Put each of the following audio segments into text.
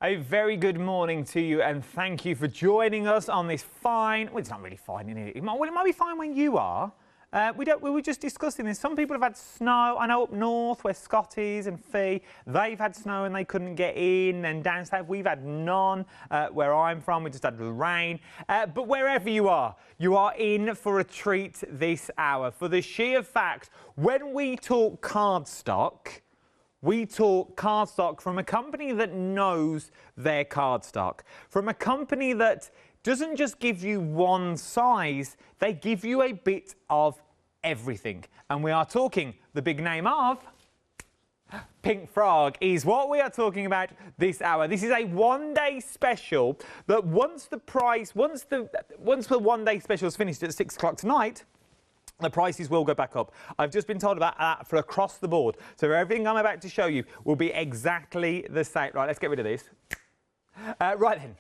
A very good morning to you, and thank you for joining us on this fine... Well, it's not really fine, is it? Well, it might be fine when you are. We were just discussing this. Some people have had snow. I know up north where Scott is and Fee, they've had snow and they couldn't get in. And down south, we've had none. Where I'm from, we just had the rain. But wherever you are in for a treat this hour. For the sheer fact, when we talk cardstock, we talk cardstock from a company that knows their cardstock, from a company that doesn't just give you one size, they give you a bit of everything. And we are talking the big name of Pink Frog is what we are talking about this hour. This is a one-day special that once the 1 day special is finished at 6 o'clock tonight, the prices will go back up. I've just been told about that for across the board. So everything I'm about to show you will be exactly the same. Right, let's get rid of this. Right then.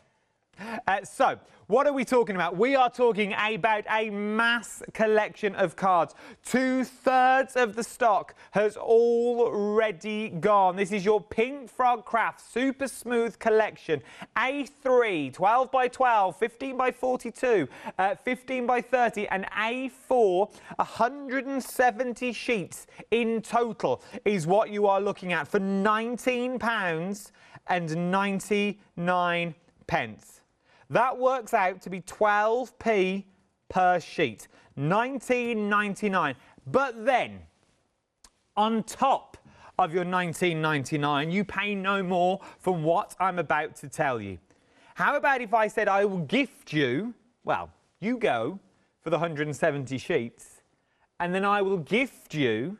So, what are we talking about? We are talking about a mass collection of cards. 2/3 of the stock has already gone. This is your Pink Frog Craft Super Smooth Collection. A3, 12 by 12, 15 by 42, 15 by 30, and A4, 170 sheets in total is what you are looking at for £19.99. That works out to be 12p per sheet, £19.99. But then, on top of your £19.99, you pay no more from what I'm about to tell you. How about if I said I will gift you, well, you go for the 170 sheets, and then I will gift you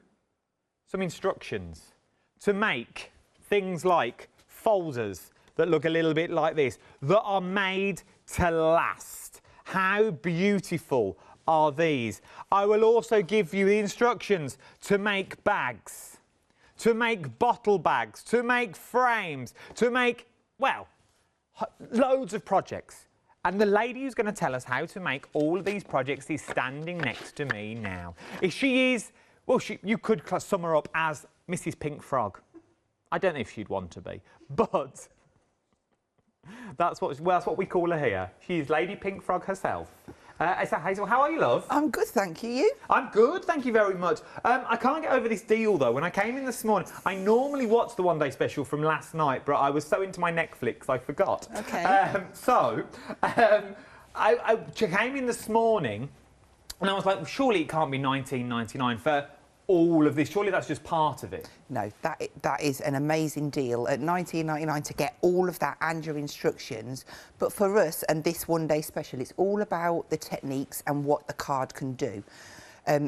some instructions to make things like folders that look a little bit like this, that are made to last. How beautiful are these? I will also give you the instructions to make bags, to make bottle bags, to make frames, to make, well, loads of projects. And the lady who's going to tell us how to make all of these projects is standing next to me now. She is, well, you could sum her up as Mrs. Pink Frog. I don't know if she'd want to be, but that's what we call her here. She's Lady Pink Frog herself. So Hazel, how are you, love? I'm good, thank you. You? I'm good, thank you very much. I can't get over this deal, though. When I came in this morning, I normally watch the one-day special from last night, but I was so into my Netflix, I forgot. Okay. I came in this morning, and I was like, well, surely it can't be £19.99 for all of this. Surely that's just part of it. No, that is an amazing deal at £19.99 to get all of that and your instructions. But for us and this one-day special, it's all about the techniques and what the card can do.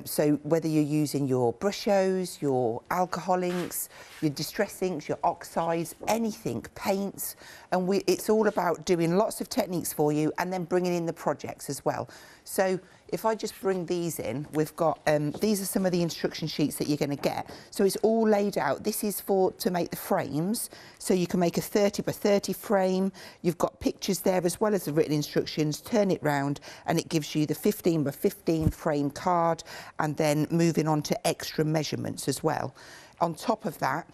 So whether you're using your brushos, your alcohol inks, your distress inks, your oxides, anything, paints, and it's all about doing lots of techniques for you and then bringing in the projects as well. So if I just bring these in, we've got, these are some of the instruction sheets that you're going to get. So it's all laid out. This is to make the frames. So you can make a 30 by 30 frame. You've got pictures there as well as the written instructions. Turn it round and it gives you the 15 by 15 frame card, and then moving on to extra measurements as well. On top of that,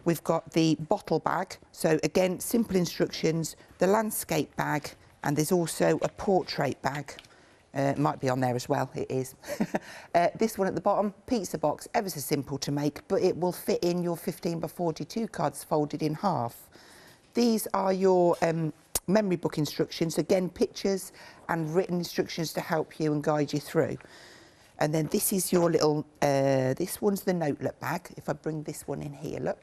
we've got the bottle bag. So again, simple instructions, the landscape bag, and there's also a portrait bag. It might be on there as well, it is. This one at the bottom, pizza box, ever so simple to make, but it will fit in your 15 by 42 cards folded in half. These are your memory book instructions, again, pictures and written instructions to help you and guide you through. And then this is your little, this one's the notelet bag. If I bring this one in here, look.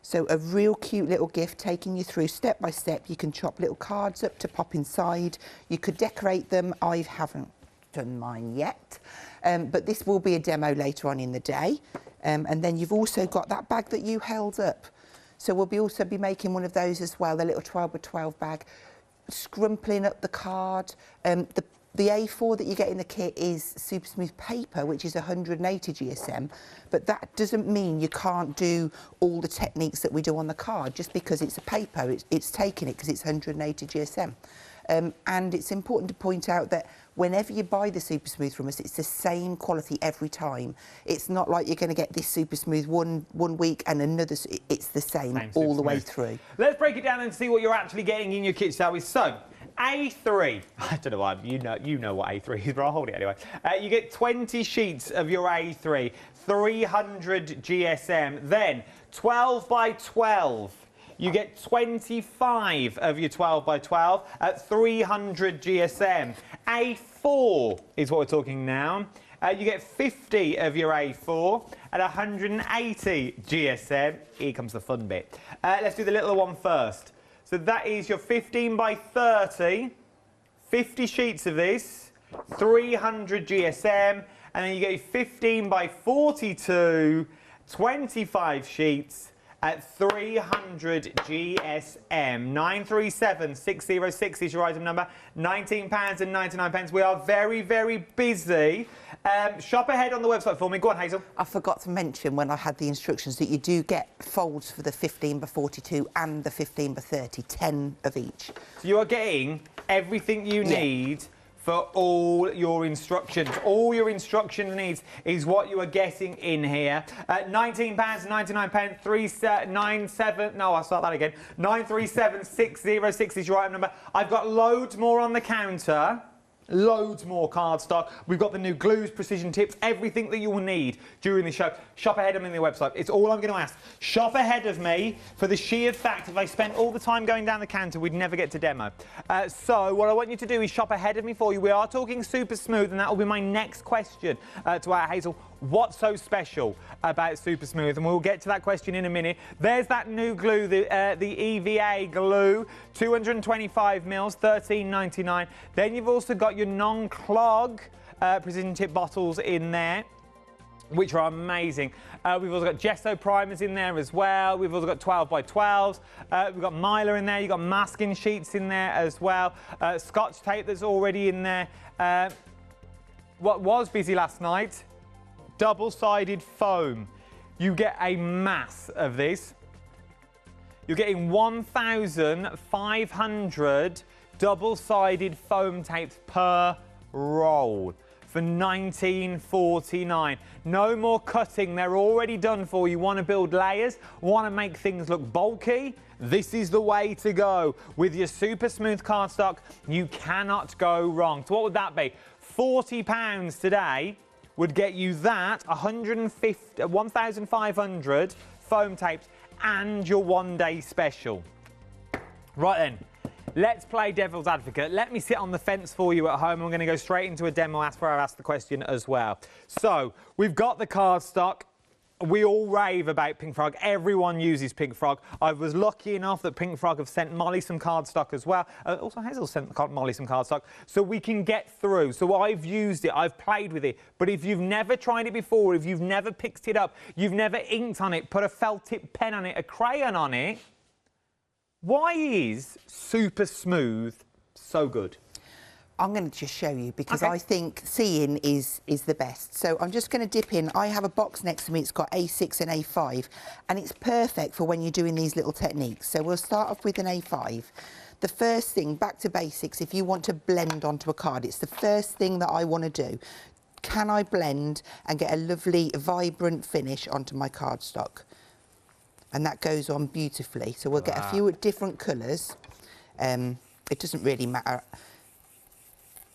So a real cute little gift taking you through step by step. You can chop little cards up to pop inside. You could decorate them. I haven't done mine yet, but this will be a demo later on in the day. And then you've also got that bag that you held up. So we'll also be making one of those as well, the little 12 by 12 bag, scrumpling up the card. The A4 that you get in the kit is super smooth paper, which is 180 GSM, but that doesn't mean you can't do all the techniques that we do on the card. Just because it's a paper, it's taking it because it's 180 GSM. And it's important to point out that whenever you buy the Super Smooth from us, it's the same quality every time. It's not like you're going to get this Super Smooth one week and another. It's the same all the way through. Let's break it down and see what you're actually getting in your kit, shall we? So, A3. I don't know why, you know what A3 is, but I'll hold it anyway. You get 20 sheets of your A3, 300 GSM, then 12 by 12. You get 25 of your 12 by 12 at 300 GSM. A4 is what we're talking now. You get 50 of your A4 at 180 GSM. Here comes the fun bit. Let's do the little one first. So that is your 15 by 30, 50 sheets of this, 300 GSM, and then you get 15 by 42, 25 sheets at 300 GSM. 937606 is your item number. £19.99. We are very, very busy. Shop ahead on the website for me. Go on, Hazel. I forgot to mention when I had the instructions that you do get folds for the 15 by 42 and the 15 by 30, 10 of each. So you are getting everything you need for all your instructions. All your instruction needs is what you are getting in here. £19.99, 397. No, I'll start that again. 937606 is your item number. I've got loads more on the counter. Loads more card stock. We've got the new glues, precision tips, everything that you will need during the show. Shop ahead of me on the website. It's all I'm going to ask. Shop ahead of me for the sheer fact if I spent all the time going down the counter, we'd never get to demo. So what I want you to do is shop ahead of me for you. We are talking Super Smooth, and that will be my next question to our Hazel. What's so special about Super Smooth? And we'll get to that question in a minute. There's that new glue, the EVA glue, 225 mils, $13.99. Then you've also got your non-clog precision tip bottles in there, which are amazing. We've also got gesso primers in there as well. We've also got 12 by 12s. We've got Mylar in there. You've got masking sheets in there as well. Scotch tape that's already in there. What was busy last night? Double-sided foam. You get a mass of this. You're getting 1,500 double-sided foam tapes per roll for $19.49. No more cutting. They're already done for you. Want to build layers? Want to make things look bulky? This is the way to go. With your Super Smooth cardstock, you cannot go wrong. So what would that be? £40 today would get you that, 1,500 foam tapes and your one-day special. Right then, let's play devil's advocate. Let me sit on the fence for you at home. I'm going to go straight into a demo after I've asked the question as well. So, we've got the cardstock. We all rave about Pink Frog. Everyone uses Pink Frog. I was lucky enough that Pink Frog have sent Molly some cardstock as well. Also, Hazel sent Molly some cardstock, so we can get through. So I've used it, I've played with it. But if you've never tried it before, if you've never picked it up, you've never inked on it, put a felt tip pen on it, a crayon on it, why is Super Smooth so good? I'm going to just show you because I think seeing is the best. So I'm just going to dip in. I have a box next to me. It's got A6 and A5, and it's perfect for when you're doing these little techniques. So we'll start off with an A5. The first thing, back to basics, if you want to blend onto a card, it's the first thing that I want to do. Can I blend and get a lovely, vibrant finish onto my cardstock? And that goes on beautifully. So we'll get a few different colours. It doesn't really matter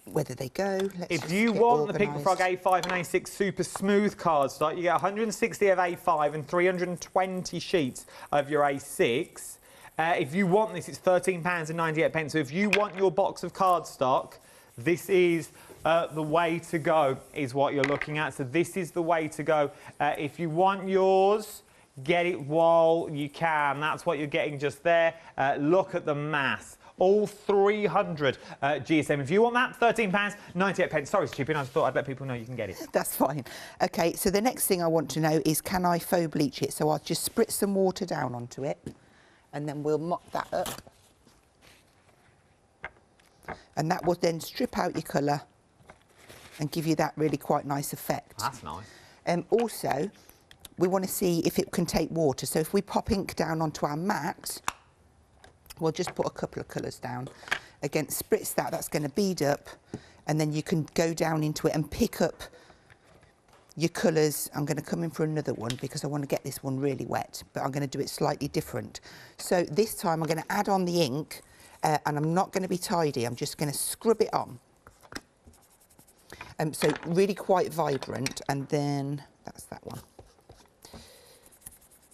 whether they go. If you want the Pink Frog A5 and A6 Super Smooth cardstock, you get 160 of A5 and 320 sheets of your A6. If you want this, it's £13.98. So if you want your box of cardstock, this is the way to go, is what you're looking at. So this is the way to go. If you want yours, get it while you can. That's what you're getting just there. Look at the mass. All 300 GSM. If you want that, £13.98. Sorry, stupid. I just thought I'd let people know you can get it. That's fine. OK, so the next thing I want to know is, can I faux bleach it? So I'll just spritz some water down onto it, and then we'll mop that up. And that will then strip out your colour and give you that really quite nice effect. That's nice. Also, we want to see if it can take water. So if we pop ink down onto our mat, we'll just put a couple of colours down. Again, spritz that, that's going to bead up, and then you can go down into it and pick up your colours. I'm going to come in for another one because I want to get this one really wet, but I'm going to do it slightly different. So this time I'm going to add on the ink, and I'm not going to be tidy, I'm just going to scrub it on. So really quite vibrant, and then that's that one.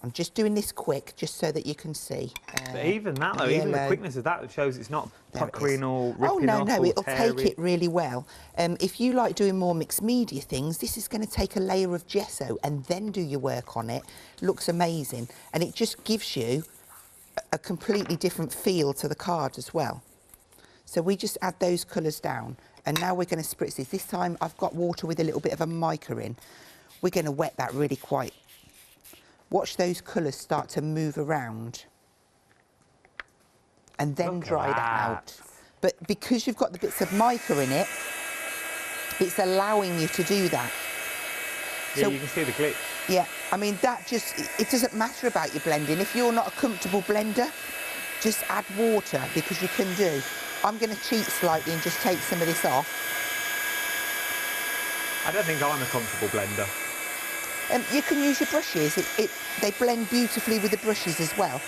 I'm just doing this quick, just so that you can see. But even that, though, even the quickness of that shows it's not puckering or ripping off. No, or it'll tearing. take it really well. If you like doing more mixed media things, this is going to take a layer of gesso and then do your work on it. Looks amazing, and it just gives you a completely different feel to the card as well. So we just add those colours down, and now we're going to spritz this. This time I've got water with a little bit of a mica in. We're going to wet that really quite. Watch those colours start to move around, and then dry that out. But because you've got the bits of mica in it, it's allowing you to do that. Yeah, so you can see the glitch. Yeah, I mean, that just, it doesn't matter about your blending. If you're not a comfortable blender, just add water, because you can do. I'm going to cheat slightly and just take some of this off. I don't think I'm a comfortable blender. You can use your brushes. They blend beautifully with the brushes as well.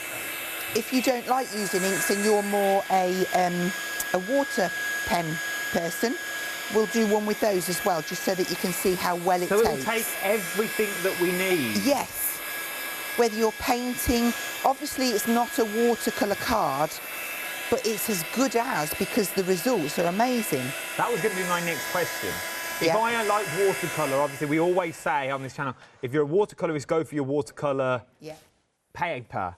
If you don't like using inks and you're more a water pen person, we'll do one with those as well, just so that you can see how well it takes. So it'll take everything that we need? Yes. Whether you're painting, obviously it's not a watercolour card, but it's as good as, because the results are amazing. That was going to be my next question. If I like watercolour, obviously we always say on this channel, if you're a watercolourist, go for your watercolour paper.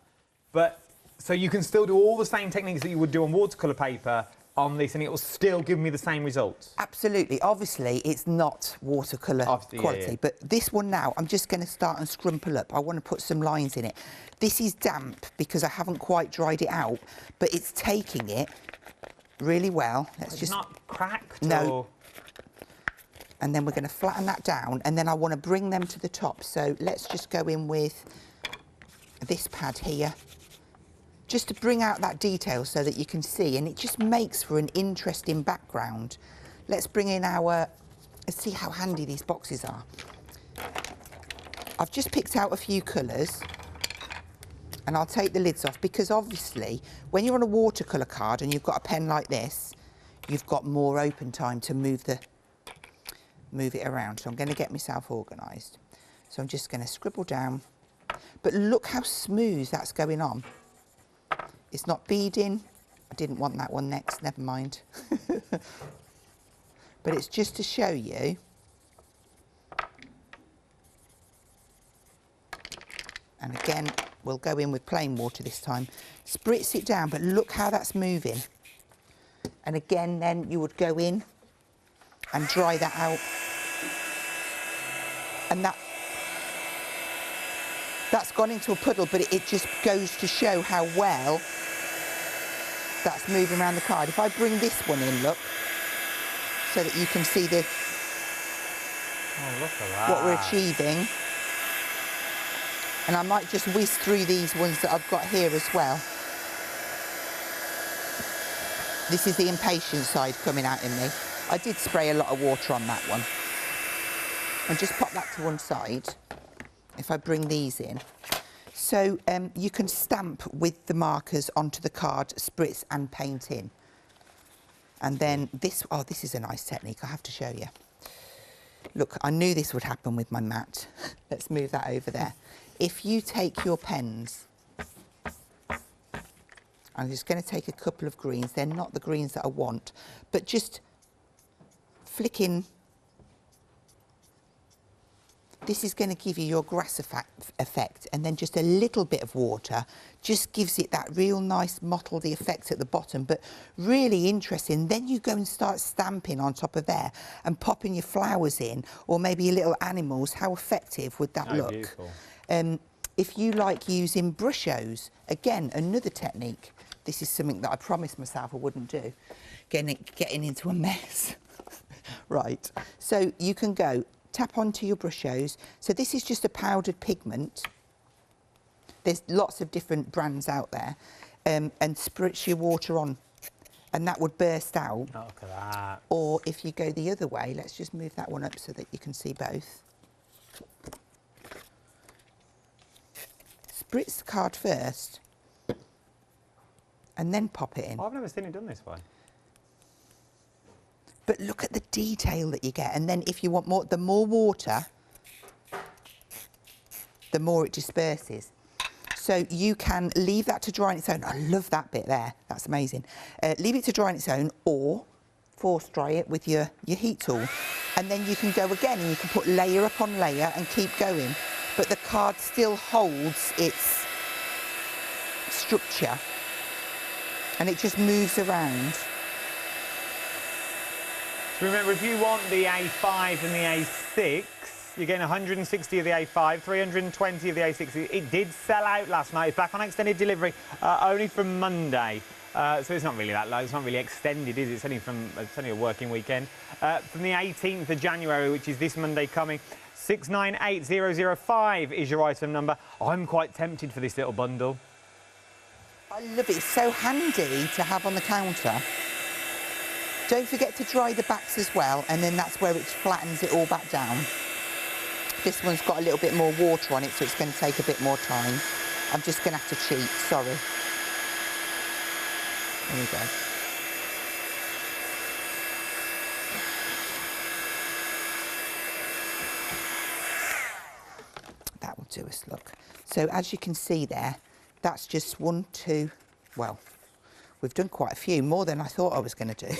But, so you can still do all the same techniques that you would do on watercolour paper on this, and it will still give me the same results? Absolutely. Obviously, it's not watercolour quality, but this one now, I'm just going to start and scrumple up. I want to put some lines in it. This is damp because I haven't quite dried it out, but it's taking it really well. It's not cracked? No. Or... And then we're going to flatten that down, and then I want to bring them to the top. So let's just go in with this pad here, just to bring out that detail so that you can see, and it just makes for an interesting background. Let's bring in our, let's see how handy these boxes are. I've just picked out a few colours, and I'll take the lids off, because obviously when you're on a watercolour card and you've got a pen like this, you've got more open time to move it around. So I'm going to get myself organised. So I'm just going to scribble down. But look how smooth that's going on. It's not beading. I didn't want that one next, never mind. But it's just to show you. And again, we'll go in with plain water this time. Spritz it down, but look how that's moving. And again, then you would go in and dry that out. And that's gone into a puddle, but it just goes to show how well that's moving around the card. If I bring this one in, look, so that you can see look at that. What we're achieving. And I might just whiz through these ones that I've got here as well. This is the impatient side coming out in me. I did spray a lot of water on that one. And just pop that to one side, if I bring these in. So you can stamp with the markers onto the card, spritz and paint in. And then this is a nice technique, I have to show you. Look, I knew this would happen with my mat. Let's move that over there. If you take your pens, I'm just going to take a couple of greens. They're not the greens that I want, but just flick in. This is going to give you your grass effect, and then just a little bit of water just gives it that real nice mottled effect at the bottom, but really interesting. Then you go and start stamping on top of there and popping your flowers in, or maybe your little animals. How effective would that look? Beautiful. If you like using brushos, again, another technique. This is something that I promised myself I wouldn't do, getting into a mess. Right, so you can go tap onto your brushos. So this is just a powdered pigment. There's lots of different brands out there, and spritz your water on. and that would burst out. Oh, look at that. Or if you go the other way, let's just move that one up so that you can see both. Spritz the card first and then pop it in. I've never seen it done this way. But look at the detail that you get, and then if you want more, the more water, the more it disperses. So you can leave that to dry on its own. I love that bit there, that's amazing. Leave it to dry on its own, or force dry it with your heat tool. And then you can go again and you can put layer upon layer and keep going. But the card still holds its structure and it just moves around. Remember, if you want the A5 and the A6, you're getting 160 of the A5, 320 of the A6. It did sell out last night. It's back on extended delivery, only from Monday. So it's not really that low. It's not really extended, is it? It's only a working weekend. From the 18th of January, which is this Monday coming, 698005 is your item number. I'm quite tempted for this little bundle. I love it. It's so handy to have on the counter. Don't forget to dry the backs as well, and then that's where it flattens it all back down. This one's got a little bit more water on it, so it's going to take a bit more time. I'm just going to have to cheat, sorry. There we go. That will do us, look. So as you can see there, that's just 1, 2, well, we've done quite a few, more than I thought I was going to do.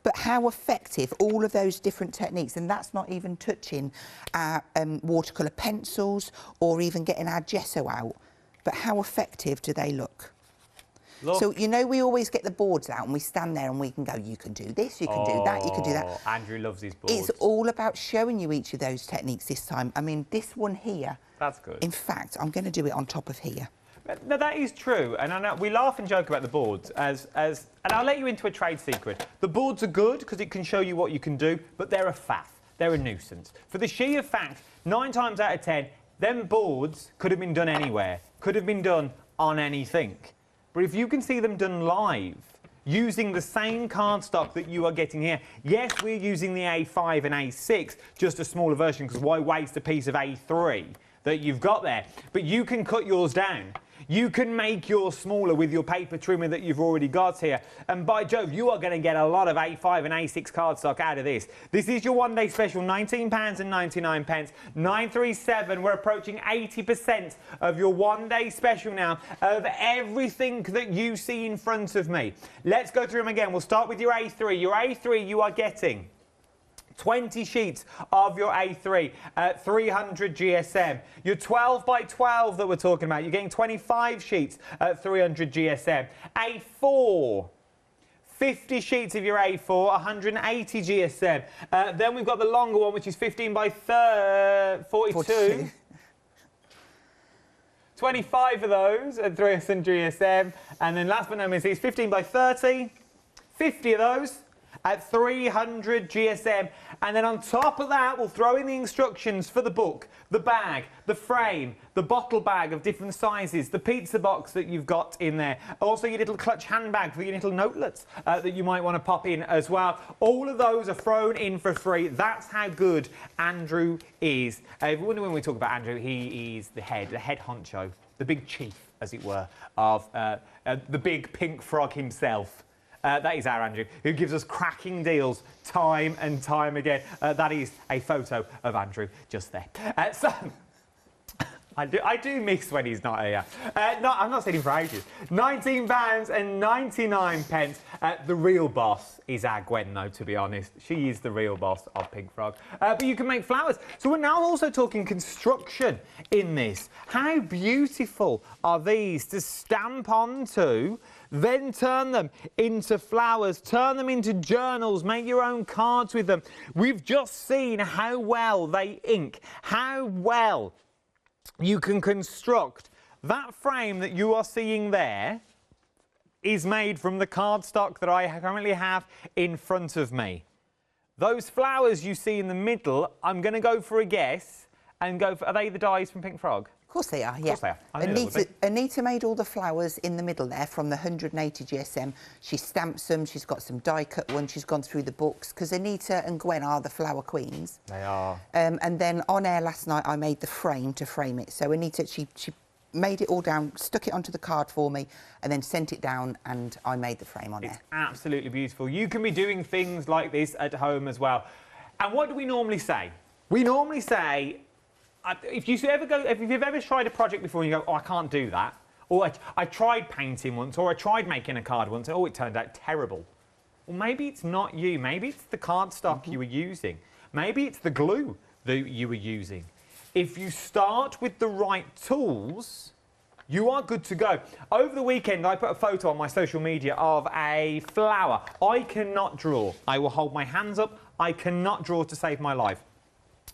But how effective all of those different techniques, and that's not even touching our watercolour pencils or even getting our gesso out, but how effective do they look? So, you know, we always get the boards out and we stand there and we can go, you can do this, you can do that, you can do that. Andrew loves his boards. It's all about showing you each of those techniques this time. I mean, this one here. That's good. In fact, I'm going to do it on top of here. No, that is true, and I know we laugh and joke about the boards and I'll let you into a trade secret. The boards are good because it can show you what you can do, but they're a faff. They're a nuisance. For the sheer fact, 9 times out of 10, them boards could have been done anywhere, could have been done on anything. But if you can see them done live, using the same cardstock that you are getting here, yes, we're using the A5 and A6, just a smaller version, because why waste a piece of A3 that you've got there? But you can cut yours down. You can make yours smaller with your paper trimmer that you've already got here. And by Jove, you are going to get a lot of A5 and A6 cardstock out of this. This is your one-day special, £19.99. 937, we're approaching 80% of your one-day special now of everything that you see in front of me. Let's go through them again. We'll start with your A3. Your A3, you are getting 20 sheets of your A3 at 300 GSM. Your 12 by 12 that we're talking about, you're getting 25 sheets at 300 GSM. A4, 50 sheets of your A4, 180 GSM. Then we've got the longer one, which is 15 by 42. 25 of those at 300 GSM. And then last but not least, 15 by 30, 50 of those at 300 GSM. And then on top of that, we'll throw in the instructions for the book, the bag, the frame, the bottle bag of different sizes, the pizza box that you've got in there. Also your little clutch handbag for your little notelets that you might want to pop in as well. All of those are thrown in for free. That's how good Andrew is. If you wonder when we talk about Andrew, he is the head honcho, the big chief, as it were, of the big pink frog himself. That is our Andrew, who gives us cracking deals time and time again. That is a photo of Andrew just there. So, I do miss when he's not here. No, I'm not sitting for ages. £19.99. The real boss is our Gwen, though, to be honest. She is the real boss of Pink Frog. But you can make flowers. So we're now also talking construction in this. How beautiful are these to stamp onto, then turn them into flowers, turn them into journals, make your own cards with them. We've just seen how well they ink, how well you can construct. That frame that you are seeing there is made from the cardstock that I currently have in front of me. Those flowers you see in the middle, I'm going to go for a guess and go for, are they the dies from Pink Frog? Of course they are, yeah. Of course they are. I knew they would be. Anita made all the flowers in the middle there from the 180 GSM. She stamps them, she's got some die-cut ones, she's gone through the books, because Anita and Gwen are the flower queens. They are. And then on air last night, I made the frame to frame it. So Anita, she made it all down, stuck it onto the card for me, and then sent it down, and I made the frame on It's there. absolutely beautiful. You can be doing things like this at home as well. And what do we normally say? We normally say, if you've ever tried a project before and you go, oh, I can't do that, or I tried painting once, or I tried making a card once, oh, it turned out terrible. Well, maybe it's not you. Maybe it's the cardstock you were using. Maybe it's the glue that you were using. If you start with the right tools, you are good to go. Over the weekend, I put a photo on my social media of a flower. I cannot draw. I will hold my hands up. I cannot draw to save my life.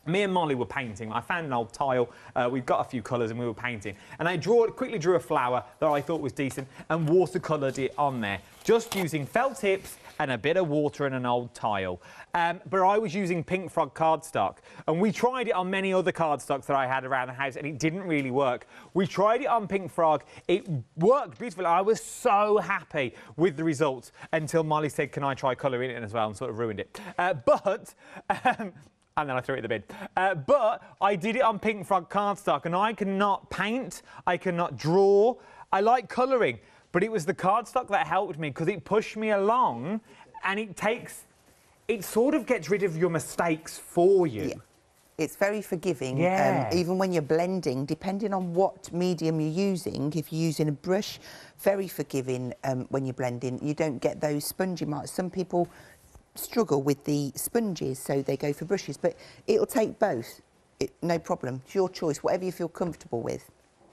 Me and Molly were painting. I found an old tile. We've got a few colours and we were painting. And I quickly drew a flower that I thought was decent and watercoloured it on there, just using felt tips and a bit of water and an old tile. But I was using Pink Frog cardstock, and we tried it on many other cardstocks that I had around the house, and it didn't really work. We tried it on Pink Frog. It worked beautifully. I was so happy with the results until Molly said, can I try colouring it as well, and sort of ruined it. And then I threw it in the bin. But I did it on Pink Frog cardstock, and I cannot paint, I cannot draw. I like colouring, but it was the cardstock that helped me, because it pushed me along, and it sort of gets rid of your mistakes for you. Yeah. It's very forgiving, yeah. Even when you're blending, depending on what medium you're using. If you're using a brush, very forgiving when you're blending. You don't get those spongy marks. Some people struggle with the sponges, so they go for brushes, but it'll take both. No problem. It's your choice, whatever you feel comfortable with.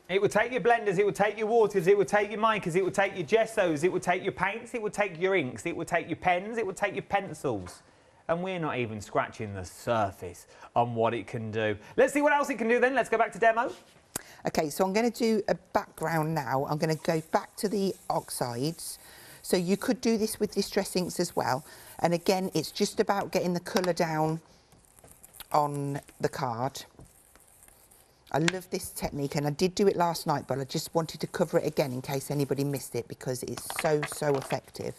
It would take your blenders, it would take your waters, it would take your micas, it would take your gessos, it would take your paints, it would take your inks, it would take your pens, it would take your pencils. And we're not even scratching the surface on what it can do. Let's see what else it can do then. Let's go back to demo. Okay, so I'm going to do a background now. I'm going to go back to the oxides. So you could do this with distress inks as well. And again, it's just about getting the colour down on the card. I love this technique, and I did do it last night, but I just wanted to cover it again in case anybody missed it, because it's so effective.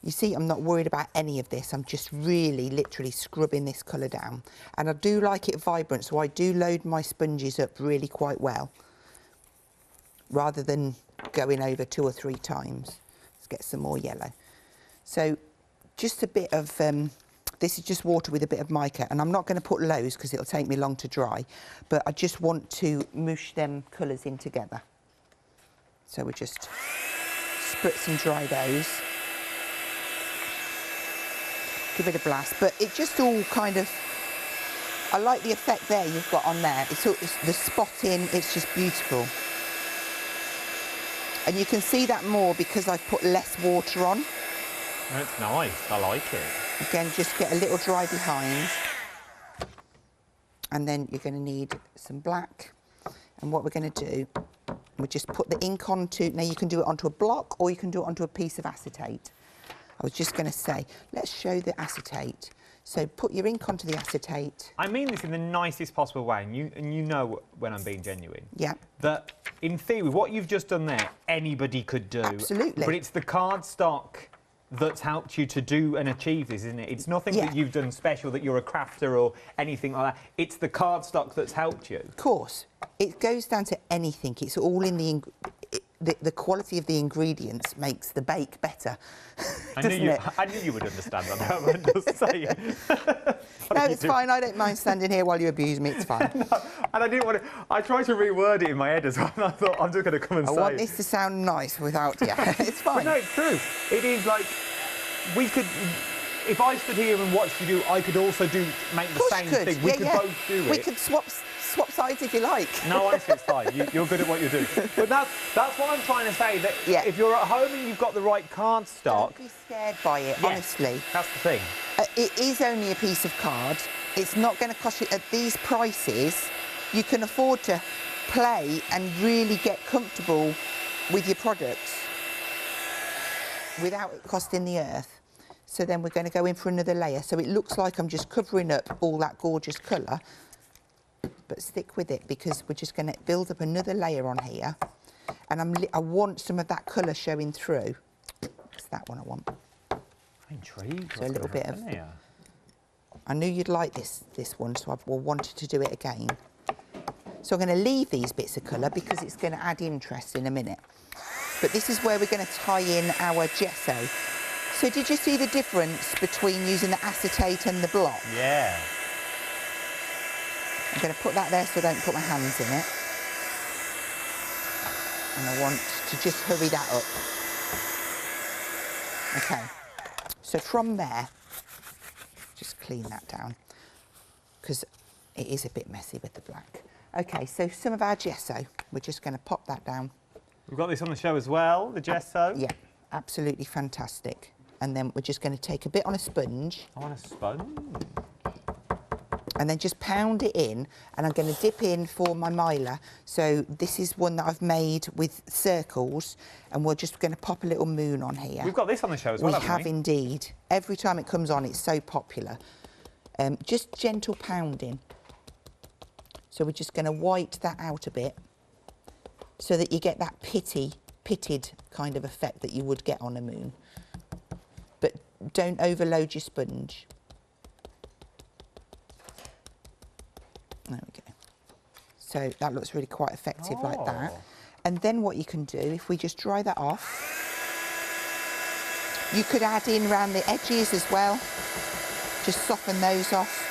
You see, I'm not worried about any of this. I'm just really, literally scrubbing this colour down. And I do like it vibrant, so I do load my sponges up really quite well, rather than going over 2 or 3 times. Let's get some more yellow. So just a bit of, this is just water with a bit of mica, and I'm not going to put loads because it'll take me long to dry, but I just want to mush them colours in together. So we just spritz and dry those. Give it a blast, but it just all kind of, I like the effect there you've got on there. It's the spotting, it's just beautiful. And you can see that more because I've put less water on. That's nice, I like it. Again, just get a little dry behind. And then you're going to need some black. And what we're going to do, we just put the ink onto, now you can do it onto a block or you can do it onto a piece of acetate. I was just going to say, let's show the acetate. So put your ink onto the acetate. I mean this in the nicest possible way, and you know when I'm being genuine. Yeah. That, in theory, what you've just done there, anybody could do. Absolutely. But it's the cardstock that's helped you to do and achieve this, isn't it? It's nothing that you've done special, that you're a crafter or anything like that. It's the cardstock that's helped you. Of course. It goes down to anything. It's all in the quality of the ingredients makes the bake better. I knew you would understand that. I'm just saying. No, it's fine. I don't mind standing here while you abuse me. It's fine. No, and I didn't want to. I tried to reword it in my head as well. And I thought I'm just going to come and say. I want this to sound nice without. Yeah, it's fine. But no, it's true. It is like we could. If I stood here and watched you do, I could also make the same thing. We could both do it. We could swap sides if you like. No, honestly, it's fine. You're good at what you do. But that's what I'm trying to say, that if you're at home and you've got the right cardstock... Don't be scared by it, honestly. That's the thing. It is only a piece of card. It's not going to cost you... At these prices, you can afford to play and really get comfortable with your products without it costing the earth. So then we're going to go in for another layer. So it looks like I'm just covering up all that gorgeous colour. but stick with it because we're just going to build up another layer on here. And I want some of that colour showing through. It's that one I want. I'm intrigued. So a little bit of... Here? I knew you'd like this one, so I wanted to do it again. So I'm going to leave these bits of colour because it's going to add interest in a minute. But this is where we're going to tie in our gesso. So did you see the difference between using the acetate and the block? Yeah. I'm going to put that there so I don't put my hands in it. And I want to just hurry that up. Okay. So from there, just clean that down because it is a bit messy with the black. Okay, so some of our gesso, we're just going to pop that down. We've got this on the show as well, the gesso. Yeah, absolutely fantastic. And then we're just going to take a bit on a sponge. On a sponge? And then just pound it in, and I'm going to dip in for my miler. So this is one that I've made with circles, and we're just going to pop a little moon on here. We've got this on the show as well, haven't we? We have indeed. Every time it comes on, it's so popular. Just gentle pounding. So we're just going to white that out a bit so that you get that pitted kind of effect that you would get on a moon. But don't overload your sponge. There we go. So that looks really quite effective like that. And then what you can do, if we just dry that off, you could add in around the edges as well. Just soften those off.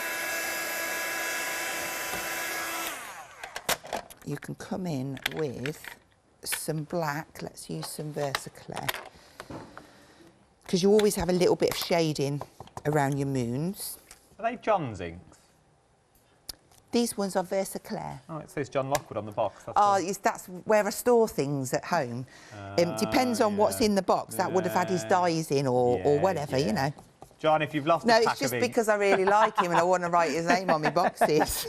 You can come in with some black. Let's use some Versaclair. Because you always have a little bit of shading around your moons. Are they John's inks? These ones are Versaclair. Oh, it says John Lockwood on the box. That's where I store things at home. Depends on what's in the box. That would have had his dyes in or whatever, you know. John, if you've lost No, it's just because I really like him and I want to write his name on my boxes.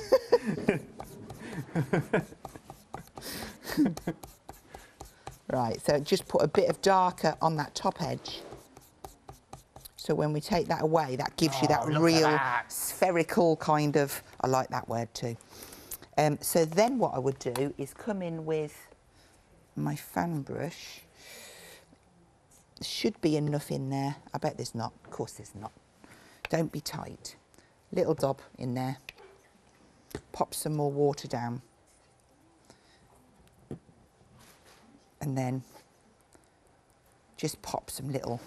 Right, so just put a bit of darker on that top edge. So when we take that away, that gives you that real spherical kind of, I like that word too. So then what I would do is come in with my fan brush. There should be enough in there. I bet there's not. Of course there's not. Don't be tight. Little dob in there. Pop some more water down. And then just pop some little...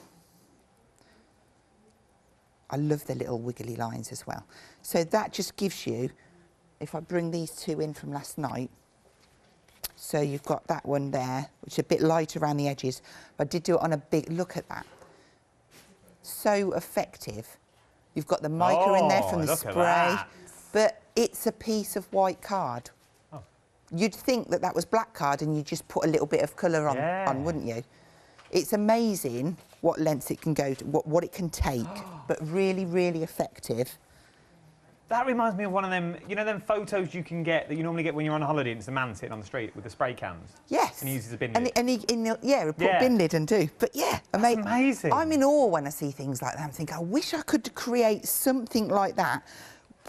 I love the little wiggly lines as well. So that just gives you, if I bring these two in from last night, so you've got that one there, which is a bit light around the edges. I did do it on a big, look at that. So effective. You've got the mica in there from the spray, but it's a piece of white card. Oh. You'd think that that was black card and you just put a little bit of colour on, wouldn't you? It's amazing what lengths it can go to, what it can take, but really, really effective. That reminds me of one of them, you know, them photos you can get that you normally get when you're on holiday and it's a man sitting on the street with the spray cans? Yes. And he uses a bin lid. And he put a bin lid and do. But yeah, amazing. I'm in awe when I see things like that. I'm thinking, I wish I could create something like that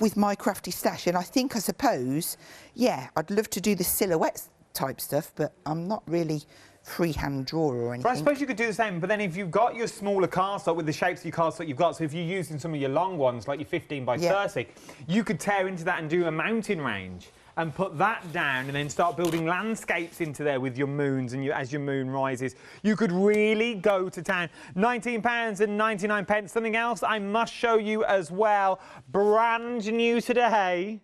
with my crafty stash. And I suppose, yeah, I'd love to do the silhouette type stuff, but I'm not really freehand drawer or anything. But I suppose you could do the same, but then if you've got your smaller cardstock with the shapes of your cardstock you've got, so if you're using some of your long ones, like your 15 by 30, you could tear into that and do a mountain range and put that down and then start building landscapes into there with your moons and as your moon rises. You could really go to town. £19.99. Something else I must show you as well, brand new today,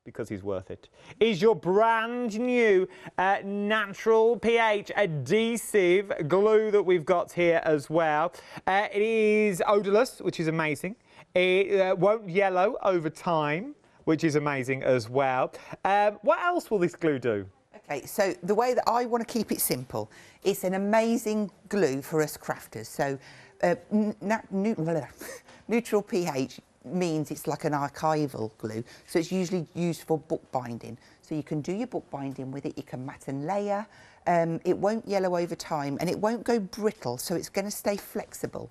because he's worth it, is your brand new natural pH adhesive glue that we've got here as well. It is odourless, which is amazing. It won't yellow over time, which is amazing as well. What else will this glue do? Okay, so the way that I want to keep it simple, it's an amazing glue for us crafters. So neutral pH means it's like an archival glue, so it's usually used for bookbinding. So you can do your bookbinding with it, you can mat and layer, it won't yellow over time and it won't go brittle, so it's going to stay flexible.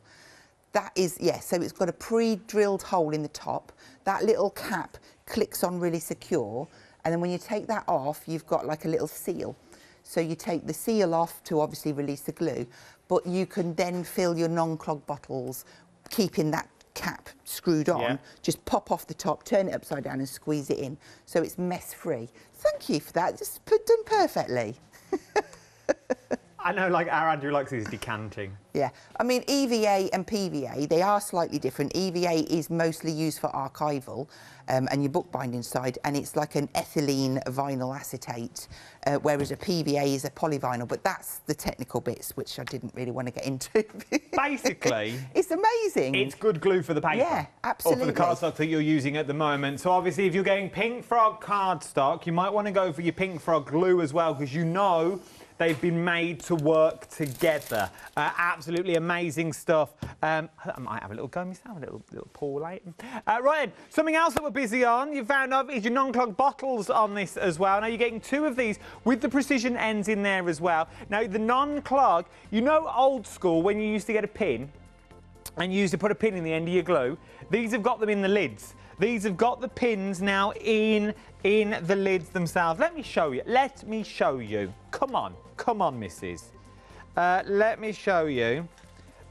That is, so it's got a pre-drilled hole in the top. That little cap clicks on really secure, and then when you take that off, you've got like a little seal. So you take the seal off to obviously release the glue, but you can then fill your non-clog bottles, keeping that cap screwed on. Yeah. Just pop off the top, turn it upside down and squeeze it in, so it's mess-free. Thank you for that, just done perfectly. I know, like, our Andrew likes his decanting. Yeah, I mean, EVA and PVA, they are slightly different. EVA is mostly used for archival and your bookbinding side, and it's like an ethylene vinyl acetate, whereas a PVA is a polyvinyl, but that's the technical bits, which I didn't really want to get into. Basically, it's amazing. it's good glue for the paper. Yeah, absolutely. Or for the cardstock that you're using at the moment. So obviously, if you're getting Pink Frog cardstock, you might want to go for your Pink Frog glue as well, because you know they've been made to work together. Absolutely amazing stuff. I might have a little go myself, a little pour later. Right, something else that we're busy on, you found out, is your non-clog bottles on this as well. Now, you're getting 2 of these with the precision ends in there as well. Now, the non-clog, you know old school, when you used to get a pin, and you used to put a pin in the end of your glue, these have got them in the lids. These have got the pins now in the lids themselves. Let me show you. Let me show you. Come on, missus. Let me show you.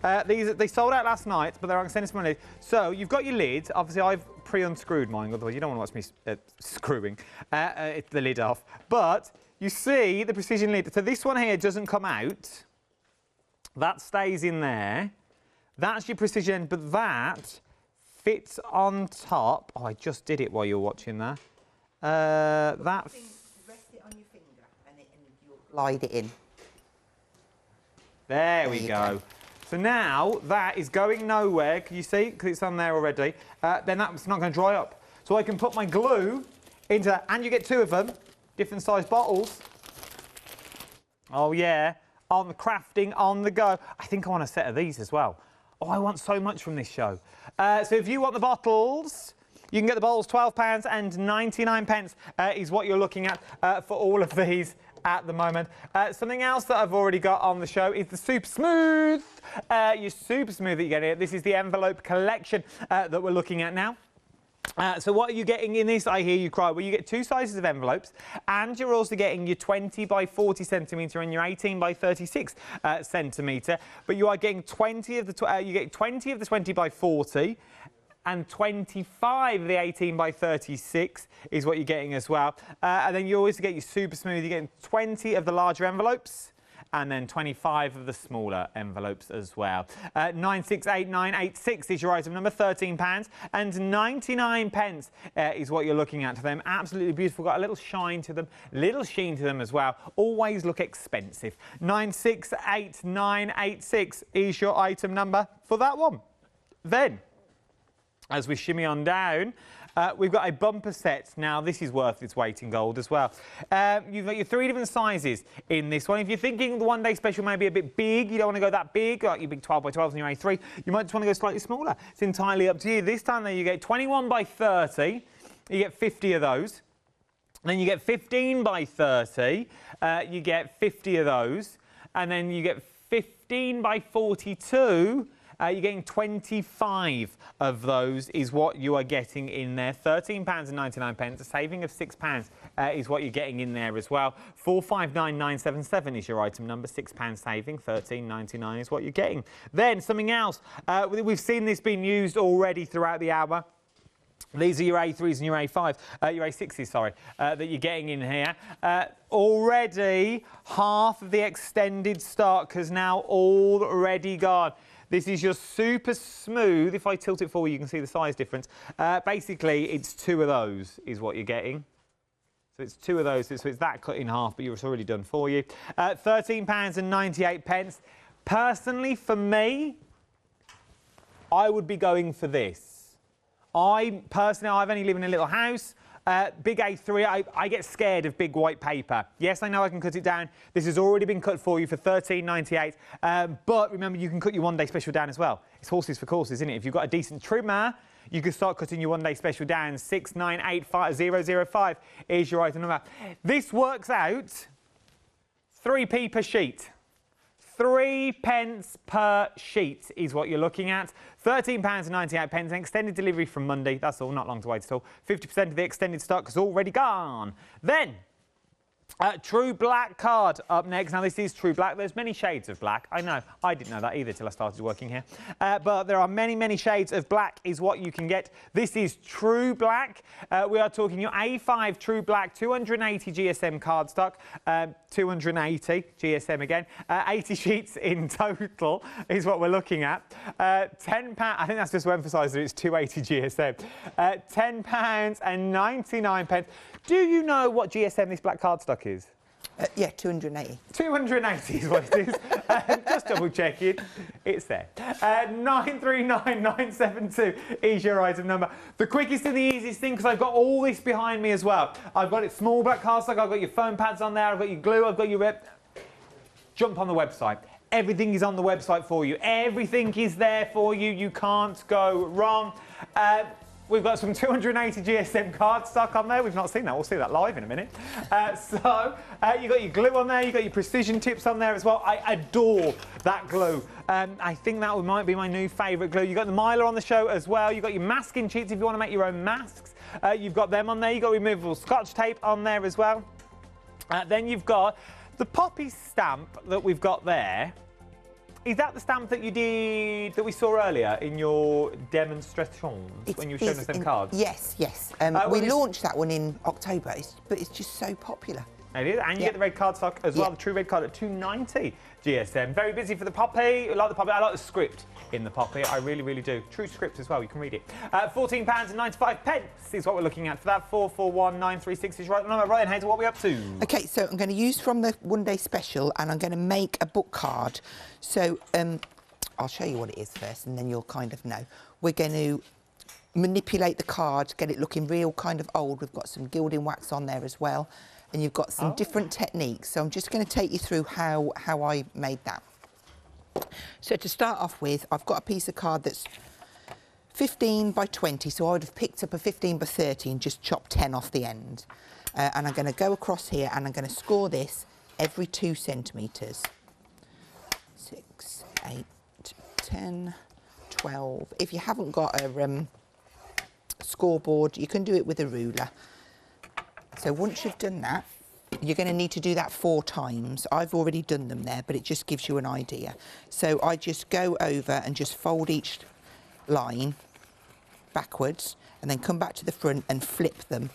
They sold out last night, but they're on extended money. So you've got your lid. Obviously, I've pre-unscrewed mine, otherwise you don't want to watch me screwing the lid off. But you see the precision lid. So this one here doesn't come out. That stays in there. That's your precision, but that fits on top. Oh, I just did it while you were watching that. Rest it on your finger and you'll glide it in. There we go. So now that is going nowhere. Can you see? Because it's on there already. Then that's not going to dry up. So I can put my glue into that, and you get 2 of them, different size bottles. Oh yeah, on the crafting, on the go. I think I want a set of these as well. Oh, I want so much from this show. So if you want the bottles, you can get the bottles. £12.99 is what you're looking at for all of these at the moment. Something else that I've already got on the show is the Super Smooth. Your Super Smooth that you get here. This is the envelope collection that we're looking at now. So what are you getting in this? I hear you cry. Well, you get 2 sizes of envelopes, and you're also getting your 20 by 40 centimetre and your 18 by 36 centimetre. But you are getting 20 of the 20 by 40. And 25 of the 18 by 36 is what you're getting as well. And then you always get your Super Smooth. You're getting 20 of the larger envelopes, and then 25 of the smaller envelopes as well. 968986 is your item number, £13.99 is what you're looking at for them. Absolutely beautiful, got a little shine to them, little sheen to them as well. Always look expensive. 968986 is your item number for that one. Then, as we shimmy on down, we've got a bumper set. Now, this is worth its weight in gold as well. You've got your 3 different sizes in this one. If you're thinking the one-day special may be a bit big, you don't want to go that big, like your big 12 by 12s and your A3, you might just want to go slightly smaller. It's entirely up to you. This time, though, you get 21 by 30. You get 50 of those. Then you get 15 by 30. You get 50 of those. And then you get 15 by 42. You're getting 25 of those is what you are getting in there. £13.99, a saving of £6 is what you're getting in there as well. 459977 is your item number, £6 saving, £13.99 is what you're getting. Then something else, we've seen this being used already throughout the hour. These are your A3s and your A5, your A6s, sorry, that you're getting in here. Already, half of the extended stock has now already gone. This is your Super Smooth. If I tilt it forward, you can see the size difference. Basically, it's 2 of those is what you're getting. So it's 2 of those, so it's that cut in half, but it's already done for you. £13.98. Personally, for me, I would be going for this. I've only lived in a little house. Big A3, I get scared of big white paper. Yes, I know I can cut it down. This has already been cut for you for £13.98. But remember, you can cut your one-day special down as well. It's horses for courses, isn't it? If you've got a decent trimmer, you can start cutting your one-day special down. 6985005 is your item number. This works out 3p per sheet. £3 per sheet is what you're looking at. £13.98, an extended delivery from Monday. That's all, not long to wait at all. 50% of the extended stock is already gone. Then, True Black card up next. Now, this is True Black. There's many shades of black. I know. I didn't know that either till I started working here. But there are many, many shades of black is what you can get. This is True Black. We are talking your A5 True Black, 280 GSM cardstock, 280 GSM again. 80 sheets in total is what we're looking at. £10. I think that's just to emphasise that it's 280 GSM. £10.99. Do you know what GSM this black cardstock is? Yeah, 280. 280 is what it is. Just double checking. It's there. 939972 is your item number. The quickest and the easiest thing, because I've got all this behind me as well. I've got it small black cardstock, I've got your foam pads on there, I've got your glue, I've got your... Jump on the website. Everything is on the website for you. Everything is there for you. You can't go wrong. We've got some 280 GSM cardstock on there. We've not seen that. We'll see that live in a minute. You've got your glue on there. You've got your precision tips on there as well. I adore that glue. I think that might be my new favourite glue. You've got the Mylar on the show as well. You've got your masking sheets if you want to make your own masks. You've got them on there. You've got removable Scotch tape on there as well. Then you've got the Poppy stamp that we've got there. Is that the stamp that you did, that we saw earlier in your demonstrations when you were showing us them cards? Yes, yes. We launched that one in October, but it's just so popular. It is, and you get the red cardstock as well, the True Red card at 290 GSM. Very busy for the Poppy. I like the Poppy. I like the script in the Poppy. I really, really do. True script as well. You can read it. £14.95 is what we're looking at for that. 441936 is right number. Right, Hazel, what are we up to? Okay, so I'm going to use from the one-day special, and I'm going to make a book card. So I'll show you what it is first, and then you'll kind of know. We're going to manipulate the card, get it looking real kind of old. We've got some gilding wax on there as well. And you've got some different techniques. So I'm just going to take you through how I made that. So to start off with, I've got a piece of card that's 15 by 20. So I would have picked up a 15 by 30 and just chopped 10 off the end. And I'm going to go across here and I'm going to score this every 2 centimetres. 6, 8, 10, 12. If you haven't got a scoreboard, you can do it with a ruler. So once you've done that, you're going to need to do that 4 times. I've already done them there, but it just gives you an idea. So I just go over and just fold each line backwards and then come back to the front and flip them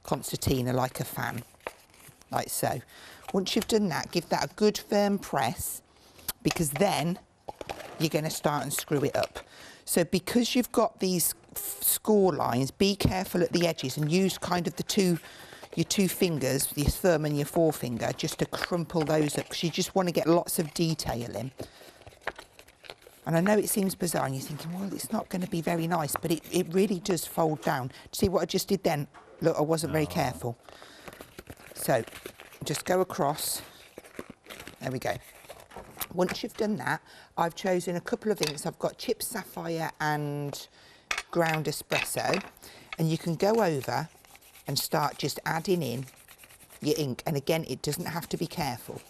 concertina like a fan, like so. Once you've done that, give that a good firm press, because then you're going to start and screw it up. So because you've got these score lines, be careful at the edges and use kind of your 2 fingers, your thumb and your forefinger, just to crumple those up, because you just want to get lots of detail in. And I know it seems bizarre and you're thinking, well, it's not going to be very nice, but it really does fold down. See what I just did then? Look, I wasn't very careful. So just go across. There we go. Once you've done that, I've chosen a couple of inks. I've got Chipped Sapphire and Ground Espresso, and you can go over and start just adding in your ink. And again, it doesn't have to be careful.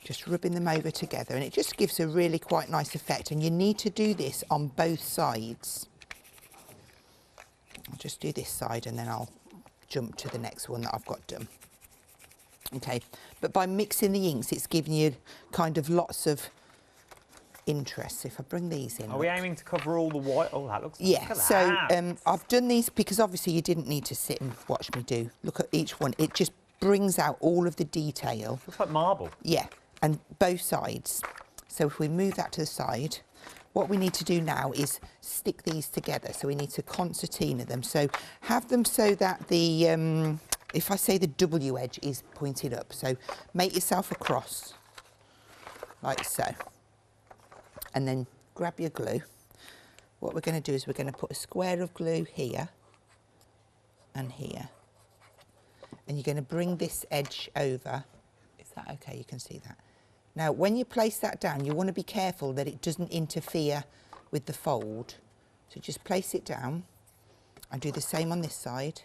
Just rubbing them over together, and it just gives a really quite nice effect. And you need to do this on both sides. I'll just do this side and then I'll jump to the next one that I've got done. Okay, but by mixing the inks, it's giving you kind of lots of interest. If I bring these in, are we aiming to cover all the white? Oh, that looks. Yeah. So I've done these because obviously you didn't need to sit and watch me do. Look at each one. It just brings out all of the detail. Looks like marble. Yeah, and both sides. So if we move that to the side, what we need to do now is stick these together. So we need to concertina them. So have them so that the if I say the W edge is pointed up. So make yourself a cross like so. And then grab your glue. What we're going to do is we're going to put a square of glue here and here. And you're going to bring this edge over. Is that okay? You can see that. Now, when you place that down, you want to be careful that it doesn't interfere with the fold. So just place it down and do the same on this side.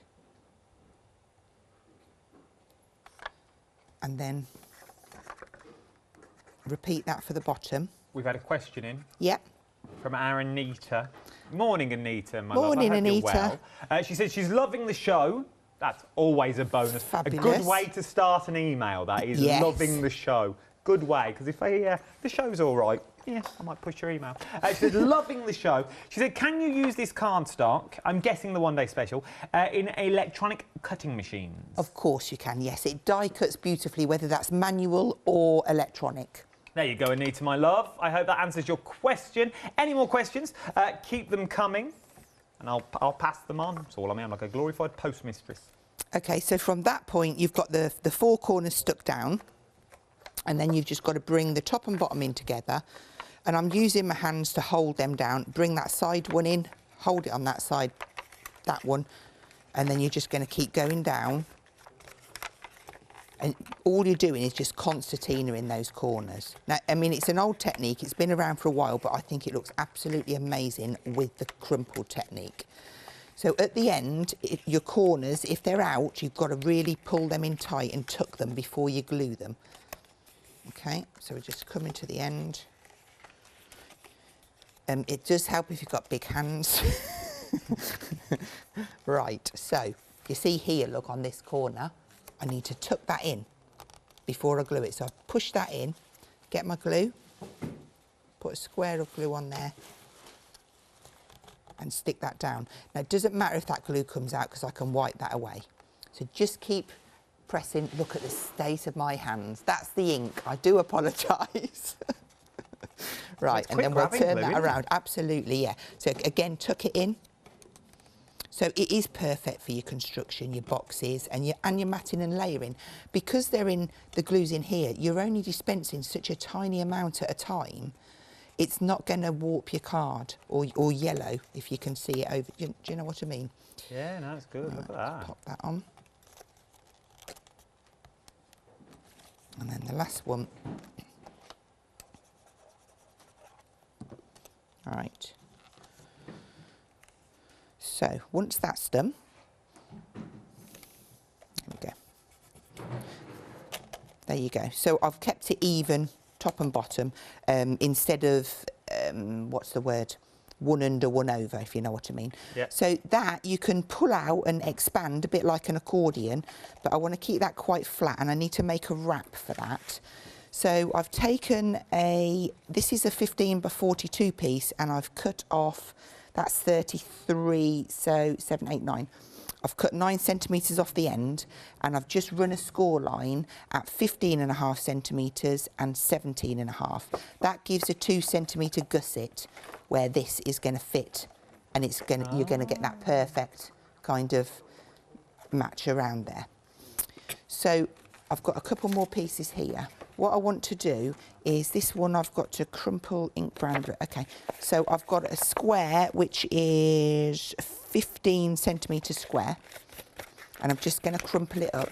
And then repeat that for the bottom. We've had a question in. Yep. From our Anita. Morning, Anita, my Morning, love. I hope Anita. You're well. She says she's loving the show. That's always a bonus. Fabulous. A good way to start an email, that is. Yes. Loving the show. Good way, because if the show's all right, yeah, I might push your email. She said, loving the show. She said, can you use this cardstock, I'm guessing the one-day special, in electronic cutting machines? Of course you can, yes. It die cuts beautifully, whether that's manual or electronic. There you go, Anita, my love. I hope that answers your question. Any more questions, keep them coming, and I'll pass them on. That's all I mean. I'm like a glorified postmistress. OK, so from that point, you've got the four corners stuck down, and then you've just got to bring the top and bottom in together. And I'm using my hands to hold them down. Bring that side one in, hold it on that side, that one, and then you're just going to keep going down. And all you're doing is just concertina in those corners. Now, I mean, it's an old technique. It's been around for a while, but I think it looks absolutely amazing with the crumple technique. So at the end, your corners, if they're out, you've got to really pull them in tight and tuck them before you glue them. OK, so we're just coming to the end. It does help if you've got big hands. Right, so you see here, look, on this corner, I need to tuck that in before I glue it. So I push that in, get my glue, put a square of glue on there and stick that down. Now, it doesn't matter if that glue comes out because I can wipe that away. So just keep pressing. Look at the state of my hands. That's the ink. I do apologise. Right, and then we'll turn that around. Absolutely, yeah. So again, tuck it in. So it is perfect for your construction, your boxes, and your matting and layering. Because they're in, the glue's in here, you're only dispensing such a tiny amount at a time. It's not going to warp your card or yellow, if you can see it over. Do you know what I mean? Yeah, no, it's good. Right, look at that. Pop that on. And then the last one. All right. So once that's done, there we go. There you go. So I've kept it even, top and bottom, instead of, what's the word? One under, one over, if you know what I mean. Yeah. So that you can pull out and expand a bit like an accordion, but I want to keep that quite flat, and I need to make a wrap for that. So I've taken this is a 15 by 42 piece, and I've cut off, that's 33, so 7, 8, 9. I've cut 9 centimetres off the end, and I've just run a score line at 15.5 centimetres and 17.5. That gives a 2 centimetre gusset where this is going to fit, and it's going you're going to get that perfect kind of match around there. So I've got a couple more pieces here. What I want to do is this one I've got to crumple ink brand. OK, so I've got a square which is 15 centimetres square, and I'm just going to crumple it up.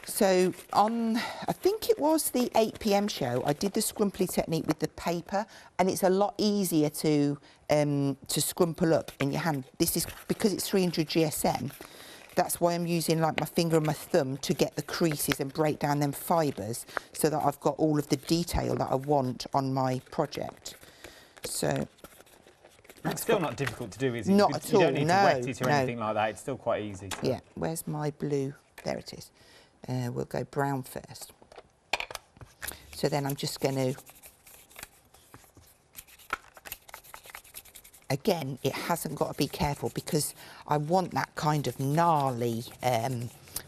So on, I think it was the 8 PM show, I did the scrumply technique with the paper, and it's a lot easier to scrumple up in your hand. This is because it's 300 GSM. That's why I'm using like my finger and my thumb to get the creases and break down them fibres, so that I've got all of the detail that I want on my project. So it's still not difficult to do, is it? Not at all. You don't need to wet it or anything like that. It's still quite easy. Yeah. Where's my blue? There it is. We'll go brown first. So then I'm just going to, again, it hasn't got to be careful because I want that kind of gnarly,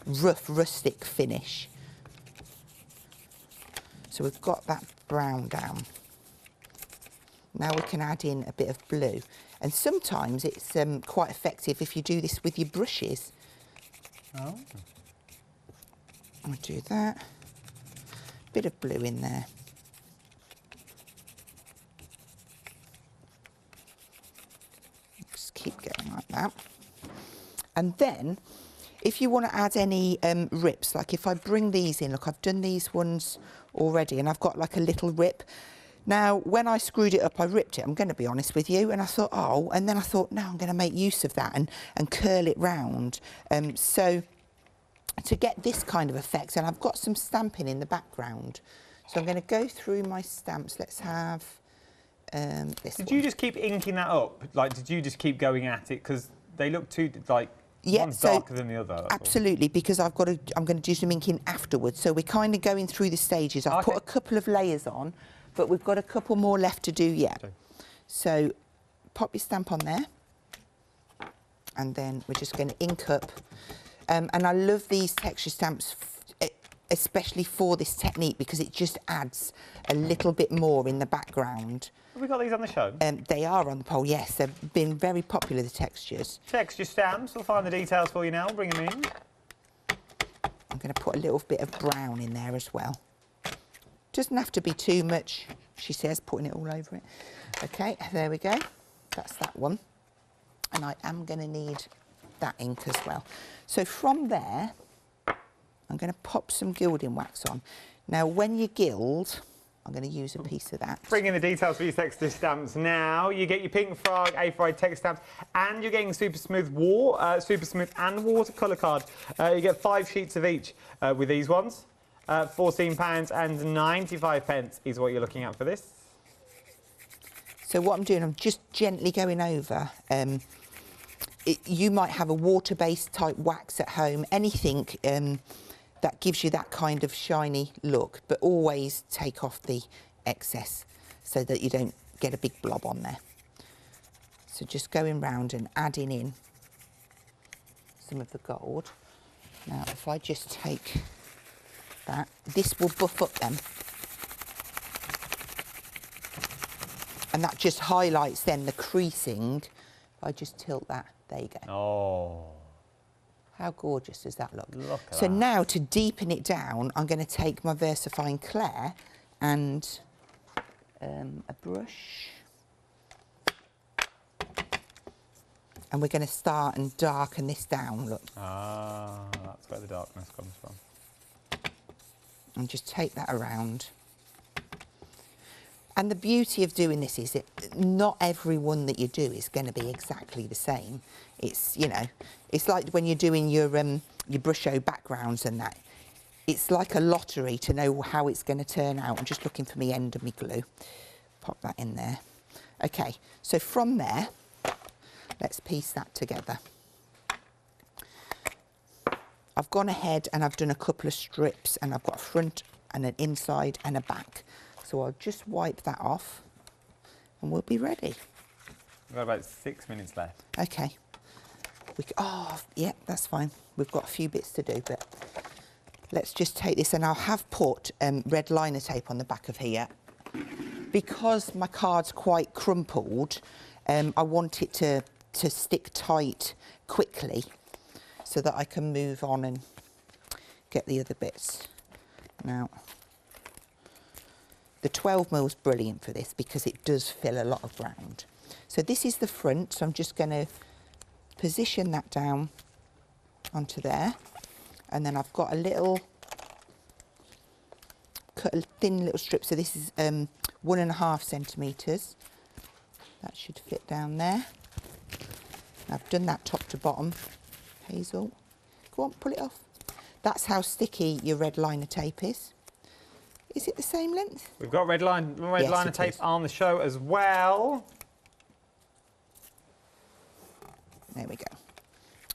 rough, rustic finish. So we've got that brown down. Now we can add in a bit of blue. And sometimes it's quite effective if you do this with your brushes. Oh. I'll do that. Bit of blue in there. Just keep going like that. And then, if you want to add any rips, like if I bring these in, look, I've done these ones already, and I've got like a little rip. Now, when I screwed it up, I ripped it, I'm going to be honest with you, and I thought, oh, and then I thought, no, I'm going to make use of that and curl it round. So to get this kind of effect, and I've got some stamping in the background. So I'm going to go through my stamps. Let's have this Did one. you just keep inking that up? Like, did you just keep going at it? Because they look too, like, Yeah, one's so darker than the other. absolutely, because I'm going to do some inking afterwards. So we're kind of going through the stages. I've put a couple of layers on, but we've got a couple more left to do yet. Okay. So pop your stamp on there, and then we're just going to ink up. And I love these texture stamps, especially for this technique, because it just adds a little bit more in the background. Have we got these on the show? They are on the poll, yes. They've been very popular, the textures. Texture stamps, we'll find the details for you now, bring them in. I'm going to put a little bit of brown in there as well. Doesn't have to be too much, she says, putting it all over it. Okay, there we go. That's that one. And I am going to need that ink as well. So from there, I'm going to pop some gilding wax on. Now, when you gild, I'm going to use a piece of that. Bring in the details for your texture stamps now. You get your Pink Frog A4 texture stamps, and you're getting Super Smooth and watercolour card. You get 5 sheets of each with these ones. £14.95 is what you're looking at for this. So what I'm doing, I'm just gently going over. You might have a water-based type wax at home, anything that gives you that kind of shiny look, but always take off the excess so that you don't get a big blob on there. So just going round and adding in some of the gold. Now, if I just take that, this will buff up them. And that just highlights then the creasing. If I just tilt that, there you go. Oh. How gorgeous does that look? Look at so that. now to deepen it down, I'm going to take my VersaFine Clair and a brush. And we're going to start and darken this down, look. Ah, that's where the darkness comes from. And just take that around. And the beauty of doing this is that not every one that you do is going to be exactly the same. It's, you know, it's like when you're doing your brush-o backgrounds and that. It's like a lottery to know how it's going to turn out. I'm just looking for my end of my glue. Pop that in there. Okay, so from there, let's piece that together. I've gone ahead and I've done a couple of strips, and I've got a front and an inside and a back. So I'll just wipe that off and we'll be ready. We've got about 6 minutes left. Okay. Oh, yeah, that's fine. We've got a few bits to do, but let's just take this, and I'll have put red liner tape on the back of here. Because my card's quite crumpled, I want it to stick tight quickly so that I can move on and get the other bits. Now, the 12mm is brilliant for this because it does fill a lot of ground. So this is the front, so I'm just going to position that down onto there. And then I've got a little, cut a thin little strip. So this is 1.5 centimetres. That should fit down there. I've done that top to bottom. Hazel, go on, pull it off. That's how sticky your red liner tape is. Is it the same length? We've got red liner tape on the show as well. There we go.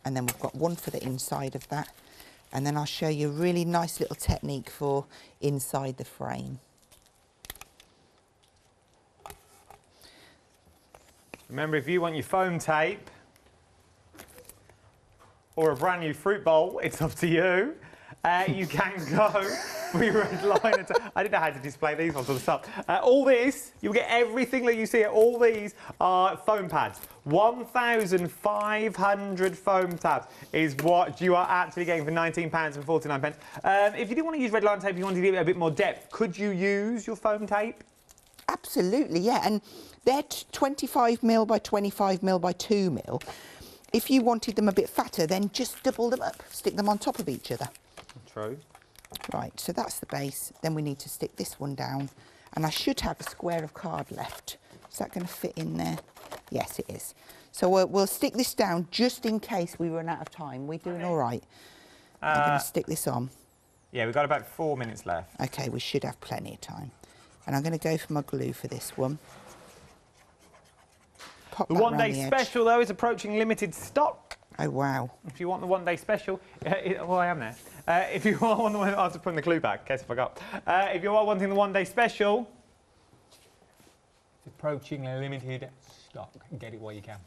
And then we've got one for the inside of that. And then I'll show you a really nice little technique for inside the frame. Remember, if you want your foam tape or a brand new fruit bowl, it's up to you. You can go with red liner tape. I didn't know how to display these ones on the top. All this, you'll get everything that you see. All these are foam pads. 1,500 foam tabs is what you are actually getting for £19.49. If you didn't want to use red liner tape, you wanted to give it a bit more depth, could you use your foam tape? Absolutely, yeah. And they're 25mm by 25mm by 2mm. If you wanted them a bit fatter, then just double them up, stick them on top of each other. True. Right, so that's the base. Then we need to stick this one down. And I should have a square of card left. Is that going to fit in there? Yes, it is. So we'll stick this down just in case we run out of time. We're doing all right. I'm going to stick this on. Yeah, we've got about 4 minutes left. Okay, we should have plenty of time. And I'm going to go for my glue for this one. Pop The that one-day round the edge. special, though, is approaching limited stock. Oh, wow. If you want the one-day special, well, I am there. If you are wanting, I have to put the clue back, in case I forgot. If you are wanting the one-day special, it's approaching limited stock. Get it while you can.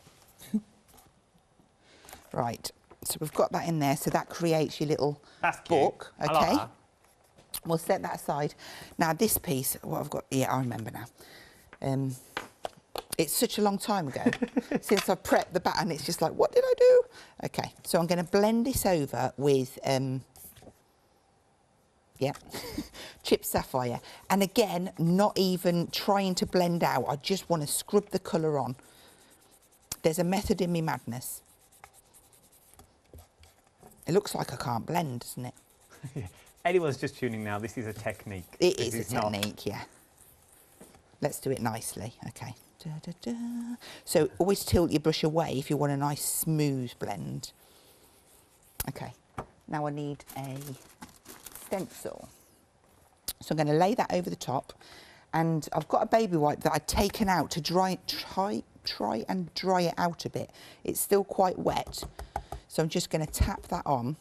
Right, so we've got that in there, so that creates your little book. I Okay, like that. We'll set that aside. Now this piece, what I've got, yeah, I remember now. It's such a long time ago since I prepped the batter, and it's just like, what did I do? Okay, so I'm going to blend this over with, yeah, chipped sapphire. And again, not even trying to blend out. I just want to scrub the colour on. There's a method in me madness. It looks like I can't blend, doesn't it? Anyone's just tuning now, this is a technique. It is a technique, yeah. Let's do it nicely. Okay. Da, da, da. So always tilt your brush away if you want a nice smooth blend. Okay. Now I need a stencil. So I'm going to lay that over the top, and I've got a baby wipe that I've taken out to try and dry it out a bit. It's still quite wet, so I'm just going to tap that on.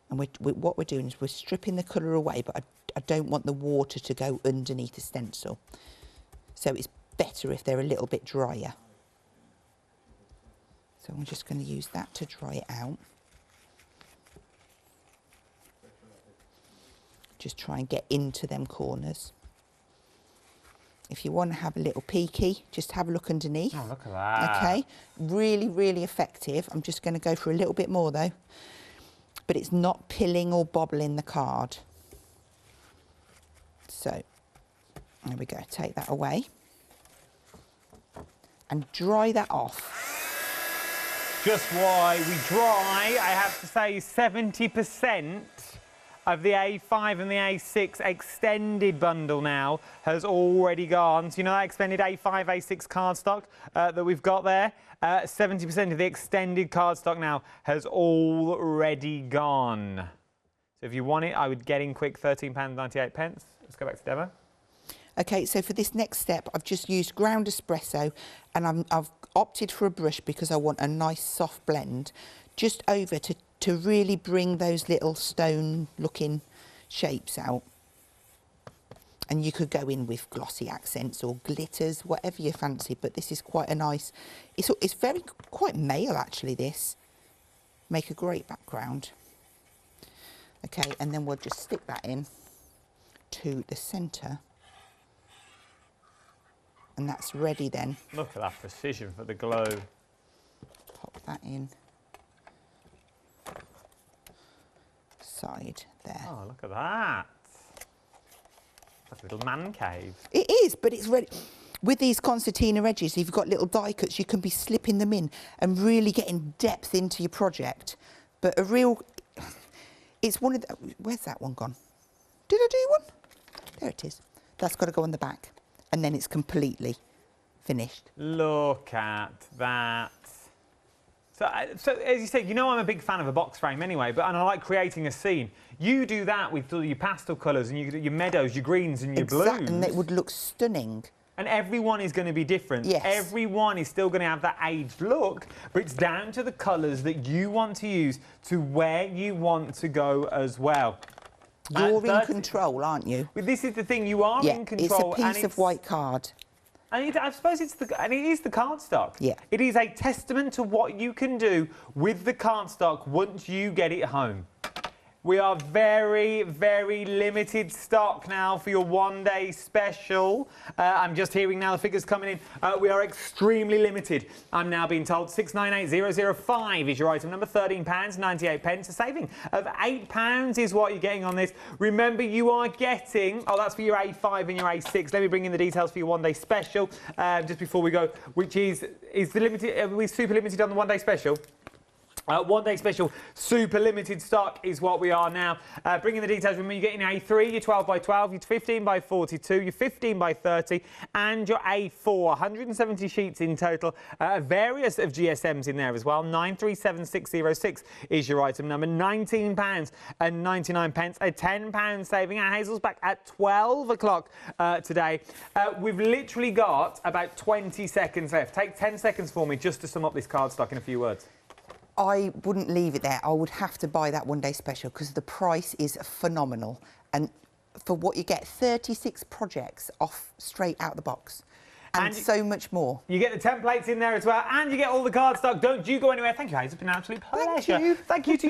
And what we're doing is we're stripping the colour away, but I don't want the water to go underneath the stencil. So it's better if they're a little bit drier. So I'm just going to use that to dry it out. Just try and get into them corners. If you want to have a little peeky, just have a look underneath. Oh, look at that. Okay, really, really effective. I'm just going to go for a little bit more though. But it's not pilling or bobbling the card. So, there we go, take that away. And dry that off. Just while we dry, I have to say 70% of the A5 and the A6 extended bundle now has already gone. So you know that extended A5, A6 cardstock that we've got there? 70% of the extended cardstock now has already gone. So if you want it, I would get in quick, £13.98. Let's go back to demo. Okay, so for this next step, I've just used ground espresso, and I've opted for a brush because I want a nice soft blend, just over to really bring those little stone-looking shapes out. And you could go in with glossy accents or glitters, whatever you fancy, but this is quite a nice, it's quite male actually, this. Make a great background. Okay, and then we'll just stick that in to the centre. And that's ready then. Look at that precision for the glow. Pop that in. Side there. Oh, look at that. Like a little man cave. It is, but it's ready. With these concertina edges, if you've got little die cuts, you can be slipping them in and really getting depth into your project. But a real, it's one of the, where's that one gone? Did I do one? There it is. That's got to go on the back. And then it's completely finished. Look at that. So as you said, you know I'm a big fan of a box frame anyway, and I like creating a scene. You do that with all your pastel colours and your meadows, your greens and your blues. And it would look stunning. And everyone is going to be different. Yes. Everyone is still going to have that aged look, but it's down to the colours that you want to use to where you want to go as well. You're in control, aren't you? Well, this is the thing, you are in control. It's a piece of white card. And I suppose it is the cardstock. Yeah. It is a testament to what you can do with the cardstock once you get it home. We are very, very limited stock now for your one-day special. I'm just hearing now the figures coming in. We are extremely limited. I'm now being told 698005 is your item number, £13.98. A saving of £8 is what you're getting on this. Remember, you are getting, oh, that's for your A5 and your A6. Let me bring in the details for your one-day special just before we go, which is the limited, are we super limited on the one-day special? One day special, super limited stock is what we are now. Bringing the details, remember you're getting A3, your 12 by 12, your 15 by 42, your 15 by 30 and your A4. 170 sheets in total, various of GSMs in there as well. 937606 is your item number. £19.99, a £10 saving at Hazel's back at 12 o'clock today. We've literally got about 20 seconds left. Take 10 seconds for me just to sum up this card stock in a few words. I wouldn't leave it there. I would have to buy that one day special because the price is phenomenal. And for what you get, 36 projects off straight out the box. And so much more. You get the templates in there as well, and you get all the card stock. Don't you go anywhere. Thank you, Hazel. It's been an absolute pleasure. Thank you. Thank you to you.